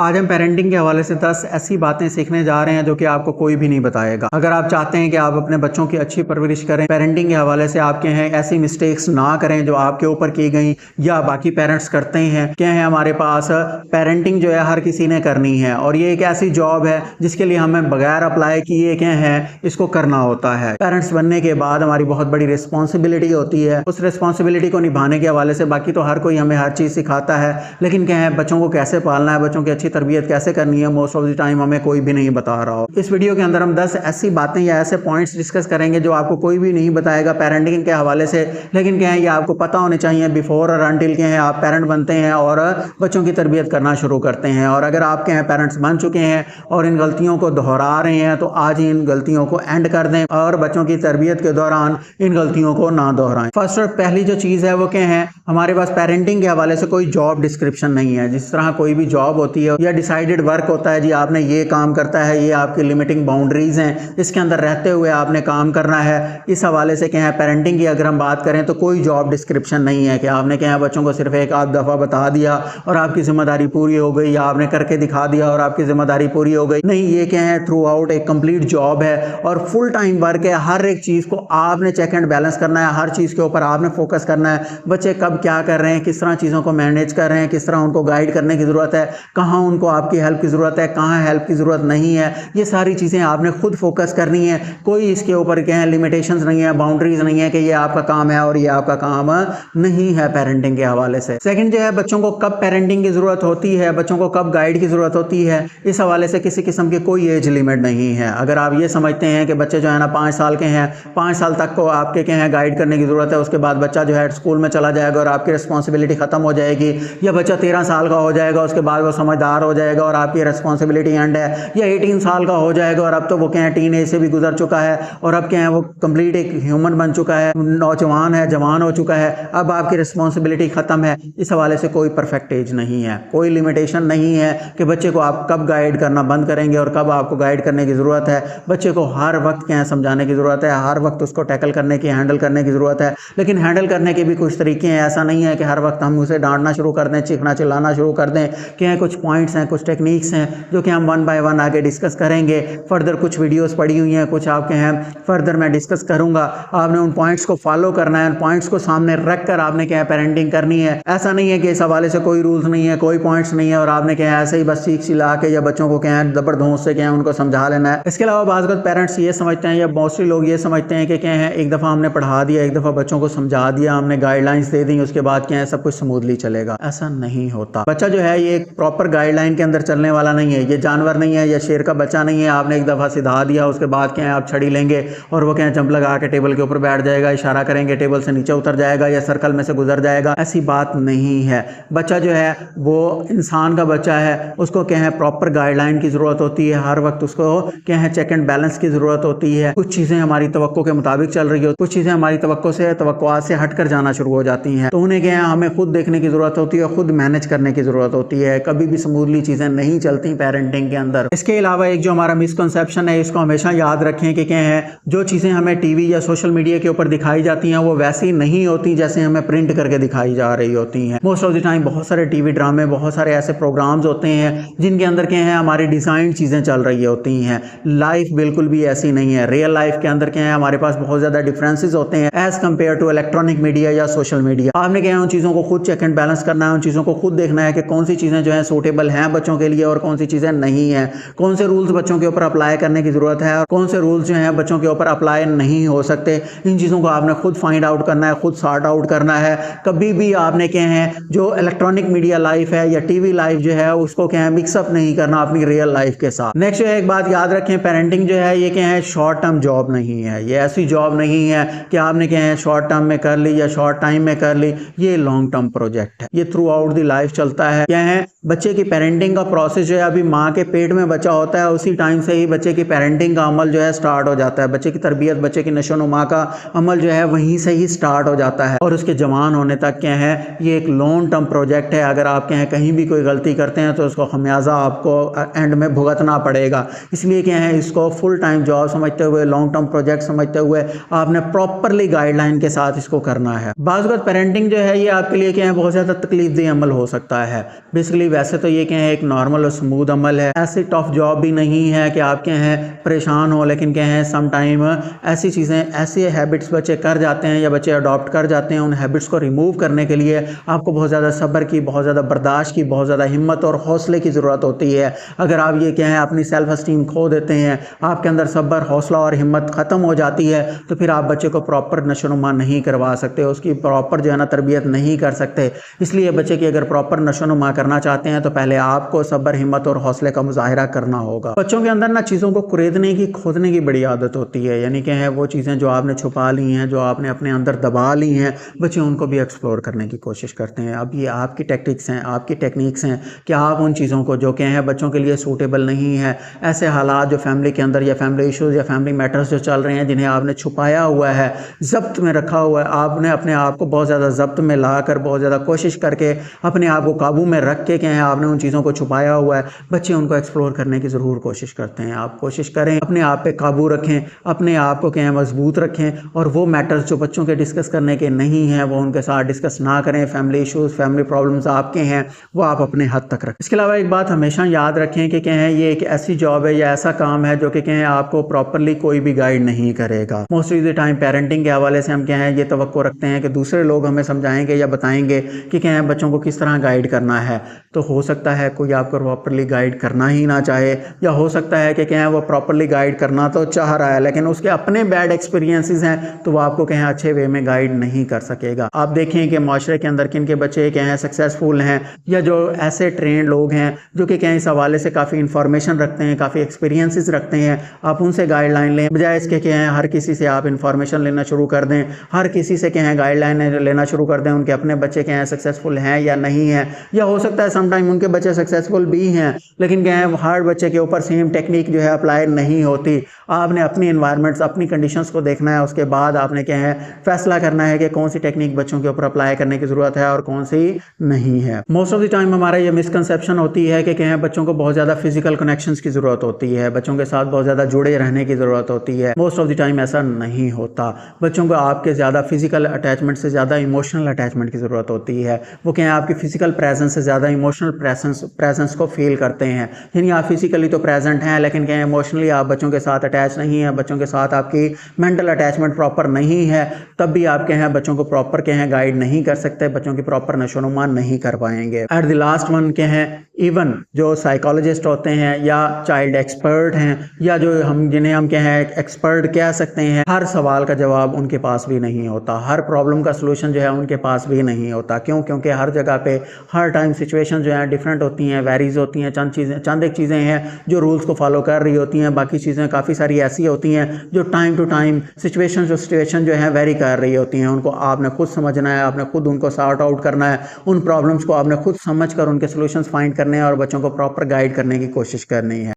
आज हम पेरेंटिंग के हवाले से 10 ऐसी बातें सीखने जा रहे हैं जो कि आपको कोई भी नहीं बताएगा। अगर आप चाहते हैं कि आप अपने बच्चों की अच्छी परवरिश करें, पेरेंटिंग के हवाले से आपके हैं ऐसी मिस्टेक्स ना करें जो आपके ऊपर की गई या बाकी पेरेंट्स करते हैं। क्या है, हमारे पास पेरेंटिंग जो है हर किसी ने करनी है और ये एक ऐसी जॉब है जिसके लिए हमें बगैर अप्लाई किए क्या है इसको करना होता है। पेरेंट्स बनने के बाद हमारी बहुत बड़ी रिस्पॉन्सिबिलिटी होती है। उस रिस्पॉन्सिबिलिटी को निभाने के हवाले से बाकी तो हर कोई हमें हर चीज़ सिखाता है, लेकिन क्या है बच्चों को कैसे पालना है, बच्चों की अच्छी तरबियत कैसे करनी है, मोस्ट ऑफ द टाइम हमें कोई भी नहीं बता रहा हो। इस वीडियो के अंदर हम 10 ऐसी बातें या ऐसे पॉइंट्स डिस्कस करेंगे जो आपको कोई भी नहीं बताएगा पेरेंटिंग के हवाले से, लेकिन क्या है ये आपको पता होने चाहिए बिफोर और अनटिल के हैं आप पेरेंट बनते हैं और बच्चों की तरबियत करना शुरू करते हैं। और अगर आपके हैं पेरेंट्स बन चुके हैं और इन गलतियों को दोहरा रहे हैं तो आज ही इन गलतियों को एंड कर दें और बच्चों की तरबियत के दौरान इन गलतियों को ना दोहराएं। फर्स्ट और पहली जो चीज़ है वो क्या है, हमारे पास पेरेंटिंग के हवाले से कोई जॉब डिस्क्रिप्शन नहीं है। जिस तरह कोई भी जॉब होती है या डिसाइडेड वर्क होता है, जी आपने ये काम करता है, ये आपकी लिमिटिंग बाउंड्रीज हैं, इसके अंदर रहते हुए आपने काम करना है। इस हवाले से क्या है पेरेंटिंग की अगर हम बात करें तो कोई जॉब डिस्क्रिप्शन नहीं है कि आपने क्या है बच्चों को सिर्फ एक आध दफ़ा बता दिया और आपकी जिम्मेदारी पूरी हो गई, या आपने करके दिखा दिया और आपकी जिम्मेदारी पूरी हो गई। नहीं, ये क्या है थ्रू आउट एक कंप्लीट जॉब है और फुल टाइम वर्क है। हर एक चीज़ को आपने चेक एंड बैलेंस करना है, हर चीज़ के ऊपर आपने फोकस करना है। बच्चे कब क्या कर रहे हैं, किस तरह चीज़ों को मैनेज कर रहे हैं, किस तरह उनको गाइड करने की ज़रूरत है, कहाँ उनको आपकी हेल्प की ज़रूरत है, कहाँ हेल्प की ज़रूरत नहीं है, ये सारी चीज़ें आपने खुद फोकस करनी है। कोई इसके ऊपर क्या है लिमिटेशंस नहीं है, बाउंड्रीज नहीं है कि ये आपका काम है और ये आपका काम नहीं है पेरेंटिंग के हवाले से। सेकंड जो है बच्चों को कब पेरेंटिंग की ज़रूरत होती है, बच्चों को कब गाइड की ज़रूरत होती है, इस हवाले से किसी किस्म की कोई एज लिमिट नहीं है। अगर आप ये समझते हैं कि बच्चे जो है ना 5 साल के हैं, 5 साल तक को आपके क्या है गाइड करने की ज़रूरत है, उसके बाद बच्चा जो है स्कूल में चला जाएगा और आपकी रिस्पॉन्सिबिलिटी ख़त्म हो जाएगी, या बच्चा 13 साल का हो जाएगा उसके बाद वो समझदार हो जाएगा और आपकी रिस्पॉन्सिबिलिटी एंड है, या 18 साल का हो जाएगा और अब तो वो क्या है टीन एज से भी गुजर चुका है और अब क्या है वो कंप्लीट एक ह्यूमन बन चुका है, नौजवान है, जवान हो चुका है, अब आपकी रिस्पॉन्सिबिलिटी ख़त्म है। इस हवाले से कोई परफेक्ट एज नहीं है, कोई लिमिटेशन नहीं है कि बच्चे को आप कब गाइड करना बंद करेंगे और कब आपको गाइड करने की ज़रूरत है। बच्चे को हर वक्त क्या है समझाने की ज़रूरत है, हर वक्त उसको टैकल करने की, हैंडल करने की ज़रूरत है। लेकिन हैंडल करने के भी कुछ तरीके हैं, ऐसा नहीं है कि हर वक्त हम उसे डांटना शुरू कर दें, चीखना चिल्लाना शुरू कर दें। क्या है कुछ पॉइंट्स हैं, कुछ टेक्निक्स हैं जो कि हम वन बाय वन आगे डिस्कस करेंगे। फर्दर कुछ वीडियोस पड़ी हुई हैं, कुछ आपके हैं फर्दर मैं डिस्कस करूंगा। आपने उन पॉइंट्स को फॉलो करना है, उन पॉइंट्स को सामने रख कर आपने क्या है पेरेंटिंग करनी है। ऐसा नहीं है कि इस हवाले से कोई रूल्स नहीं है, कोई पॉइंट्स नहीं है और आपने क्या है ऐसे ही बस चीख चिल्ला के या बच्चों को क्या है जबरदस्त से क्या है उनको समझा लेना है। इसके अलावा बाज़ पेरेंट्स ये समझते हैं या मोस्टली लोग ये समझते हैं कि क्या है एक दफ़ा हमने पढ़ा दिया, एक दफ़ा बच्चों को समझा दिया, हमने गाइडलाइंस दे दी, उसके बाद क्या है सब कुछ स्मूथली चलेगा। ऐसा नहीं होता। बच्चा जो है ये एक प्रॉपर गाइडलाइन के अंदर चलने वाला नहीं है, ये जानवर नहीं है या शेर का बच्चा नहीं है। आपने एक दफ़ा सिधा दिया उसके बाद क्या है आप छड़ी लेंगे और वो क्या है जंप लगा के टेबल के ऊपर बैठ जाएगा, इशारा करेंगे टेबल से नीचे उतर जाएगा या सर्कल में से गुजर जाएगा। ऐसी बात नहीं है। बच्चा जो है वो इंसान का बच्चा है, उसको क्या है प्रॉपर गाइडलाइन की ज़रूरत होती है, हर वक्त उसको क्या है चेक एंड बैलेंस की ज़रूरत होती है। कुछ चीज़ें हमारी तवक्को के मुताबिक चल रही हो, कुछ चीज़ें हमारी तवक्कुआत से हट कर जाना शुरू हो जाती हैं, तो उन्हें क्या है हमें खुद देखने की ज़रूरत होती है, खुद मैनेज करने की ज़रूरत होती है। कभी भी स्मूथली चीज़ें नहीं चलती पेरेंटिंग के अंदर। इसके अलावा एक जो हमारा मिसकंसेप्शन है इसको हमेशा याद रखें कि क्या है जो चीज़ें हमें टीवी या सोशल मीडिया के ऊपर दिखाई जाती हैं वो वैसी नहीं होती जैसे हमें प्रिंट करके दिखाई जा रही होती हैं। मोस्ट ऑफ द टाइम बहुत सारे टीवी ड्रामे, बहुत सारे ऐसे प्रोग्राम्स होते हैं जिनके अंदर क्या है हमारी डिज़ाइन चीज़ें चल रही होती हैं। लाइफ बिल्कुल भी ऐसी नहीं है। रियल लाइफ के अंदर क्या है हमारे पास बहुत ज़्यादा डिफरेंसेस होते हैं as compare to electronic media या सोशल मीडिया। आपने क्या है उन चीज़ों को खुद चेक एंड बैलेंस करना है, उन चीज़ों को खुद देखना है कि कौन सी चीज़ें जो है सूटेबल हैं बच्चों के लिए और कौन सी चीज़ें नहीं है, कौन से रूल्स बच्चों के ऊपर अप्लाई करने की ज़रूरत है और कौन से रूल्स जो हैं बच्चों के ऊपर अप्लाई नहीं हो सकते। इन चीज़ों को आपने खुद फाइंड आउट करना है, खुद सॉर्ट आउट करना है। कभी भी आपने क्या है जो इलेक्ट्रॉनिक मीडिया लाइफ है या टीवी लाइफ जो है उसको क्या है मिक्सअप नहीं करना अपनी रियल लाइफ के साथ। नेक्स्ट एक बात याद रखें, पेरेंटिंग जो है ये क्या है शॉर्ट टर्म जॉब नहीं है। ये ऐसी जॉब नहीं है कि आपने क्या है शॉर्ट टर्म में कर ली या शॉर्ट टाइम में कर ली। ये लॉन्ग टर्म प्रोजेक्ट है, ये थ्रू आउट दी लाइफ चलता है। क्या है बच्चे की पेरेंटिंग का प्रोसेस जो है अभी माँ के पेट में बच्चा होता है उसी टाइम से ही बच्चे की पेरेंटिंग का अमल जो है स्टार्ट हो जाता है। बच्चे की तरबियत, बच्चे की नशोनुमा का अमल जो है वहीं से ही स्टार्ट हो जाता है और उसके जवान होने तक क्या है ये एक लॉन्ग टर्म प्रोजेक्ट है। अगर आप क्या कहीं भी कोई गलती करते हैं तो उसको खमियाजा आपको एंड में भुगतना पड़ेगा। इसलिए क्या है इसको फुल टाइम जॉब समझते हुए, लॉन्ग टर्म प्रोजेक्ट समझते हुए आपने प्रॉपरली गाइडलाइन के साथ इसको करना है। बाज़ वक़्त पेरेंटिंग जो है ये आपके लिए क्या है बहुत ज़्यादा तकलीफ देह अमल हो सकता है। बेसिकली वैसे तो ये क्या है एक नॉर्मल और स्मूथ अमल है। ऐसी टफ जॉब भी नहीं है कि आप क्या है परेशान हो, लेकिन क्या है सम टाइम ऐसी चीज़ें, ऐसे हैबिट्स बच्चे कर जाते हैं या बच्चे अडॉप्ट कर जाते हैं। उन हैबिट्स को रिमूव करने के लिए आपको बहुत ज़्यादा सब्र की, बहुत ज़्यादा बर्दाश्त की, बहुत ज़्यादा हिम्मत और हौसले की ज़रूरत होती है। अगर आप ये क्या है अपनी सेल्फ एस्टीम खो देते हैं, आपके अंदर सब्र, हौसला और हिम्मत ख़त्म हो जाती है, तो फिर आप बच्चे को प्रॉपर नशोनुमा नहीं करवा सकते, उसकी प्रॉपर जो है ना तरबियत नहीं कर सकते। इसलिए बच्चे की अगर प्रॉपर नशोनुमा करना चाहते हैं तो पहले आपको सब्र, हिम्मत और हौसले का मुजाहिरा करना होगा। बच्चों के अंदर ना चीज़ों को कुरेदने की, खोदने की बड़ी आदत होती है, यानी कि है वो चीज़ें जो आपने छुपा ली हैं, जो आपने अपने अंदर दबा ली हैं, बच्चे उनको भी एक्सप्लोर करने की कोशिश करते हैं। अब ये आपकी टैक्टिक्स हैं, आपकी टेक्निक्स हैं कि आप उन चीज़ों को जो क्या है बच्चों के लिए सूटेबल नहीं है, ऐसे हालात जो फैमिली के अंदर या फैमिली इश्यूज़ या फैमिली मैटर्स जो चल रहे हैं जिन्हें आपने छुपाया हुआ है, जब्त में रखा हुआ है, आपने अपने आप को बहुत ज़्यादा जब्त में ला कर, बहुत ज़्यादा कोशिश करके अपने आप को काबू में रख के क्या है आपने उन चीज़ों को छुपाया हुआ है, बच्चे उनको एक्सप्लोर करने की ज़रूर कोशिश करते हैं। आप कोशिश करें, अपने आप पे काबू रखें, अपने आप को क्या है मजबूत रखें, और वो मैटर्स जो बच्चों के डिस्कस करने के नहीं हैं वो उनके साथ डिस्कस ना करें। फैमिली इश्यूज़, फैमिली प्रॉब्लम्स आपके हैं वो आप अपने हद तक रखें। इसके अलावा एक बात हमेशा याद रखें कि क्या है ये एक ऐसी जॉब है या ऐसा काम है जो कि क्या है आपको प्रॉपरली कोई भी गाइड नहीं करेगा। Most of the time parenting के हवाले से हम क्या है ये तवक्को रखते हैं कि दूसरे लोग हमें समझाएंगे या बताएंगे कि क्या है बच्चों को किस तरह गाइड करना है। तो हो सकता है कोई आपको प्रॉपरली गाइड करना ही ना चाहे, या हो सकता है कि क्या है वो प्रॉपरली गाइड करना तो चाह रहा है लेकिन उसके अपने बैड एक्सपीरियंसेस हैं, तो वो आपको कहीं अच्छे वे में गाइड नहीं कर सकेगा। आप देखें कि माशरे के अंदर किन के बच्चे क्या हैं सक्सेसफुल हैं, या जो ऐसे ट्रेंड लोग हैं जो कि क्या इस हवाले से काफ़ी इंफॉर्मेशन रखते हैं, काफ़ी एक्सपीरियंसेस रखते हैं, आप उनसे गाइडलाइन लें, बजाय इसके क्या है हर किसी से आप इंफॉर्मेशन लेना शुरू कर दें, हर किसी से क्या है गाइडलाइन लेना शुरू कर दें उनके अपने बच्चे क्या हैं सक्सेसफुल हैं या नहीं हैं। या हो सकता है समटाइम उनके बच्चे सक्सेसफुल भी हैं लेकिन क्या है हर बच्चे के ऊपर सेम टेक्निक जो है अप्लाई नहीं होती। आपने अपनी एनवायरनमेंट्स, अपनी कंडीशंस को देखना है, उसके बाद आपने क्या है फैसला करना है कि कौन सी टेक्निक बच्चों के ऊपर अप्लाई करने की ज़रूरत है और कौन सी नहीं है। मोस्ट ऑफ द टाइम हमारा ये मिसकंसेप्शन होती है कि क्या है बच्चों को बहुत ज़्यादा फिजिकल कनेक्शंस की ज़रूरत होती है, बच्चों के साथ बहुत ज़्यादा जुड़े रहने की ज़रूरत होती है। मोस्ट ऑफ द टाइम ऐसा नहीं होता। बच्चों को आपके ज़्यादा फिजिकल अटैचमेंट से ज़्यादा इमोशनल अटैचमेंट की ज़रूरत होती है। वो क्या है आपकी फिजिकल प्रेजेंस से ज़्यादा इमोशनल प्रेजेंस को फील करते हैं। यानी आप फिजिकली तो प्रेजेंट हैं लेकिन क्या है इमोशनली आप बच्चों के साथ अटैच नहीं है, बच्चों के साथ आपकी मेंटल अटैचमेंट प्रॉपर नहीं है, तब भी आप क्या है बच्चों को प्रॉपर क्या है गाइड नहीं कर सकते, बच्चों की प्रॉपर नशोनुमा नहीं कर पाएंगे। एट द लास्ट वन क्या है इवन जो साइकोलॉजिस्ट होते हैं या चाइल्ड एक्सपर्ट हैं या जो जिन्हें हम क्या है एक्सपर्ट कह सकते हैं, हर सवाल का जवाब उनके पास भी नहीं होता, हर प्रॉब्लम का सलूशन जो है उनके पास भी नहीं होता। क्यों? क्योंकि हर जगह पे हर टाइम सिचुएशन जो है डिफरेंट होती हैं, वेरीज होती हैं। चंद एक चीज़ें हैं जो रूल्स को फॉलो कर रही होती हैं, बाकी चीज़ें काफ़ी सारी ऐसी होती हैं जो टाइम टू टाइम सिचुएशन जो है वेरी कर रही होती हैं। उनको आपने खुद समझना है, आपने खुद उनको सॉर्ट आउट करना है, उन प्रॉब्लम्स को आपने खुद समझ कर उनके सोल्यूशंस फाइंड करने हैं और बच्चों को प्रॉपर गाइड करने की कोशिश करनी है।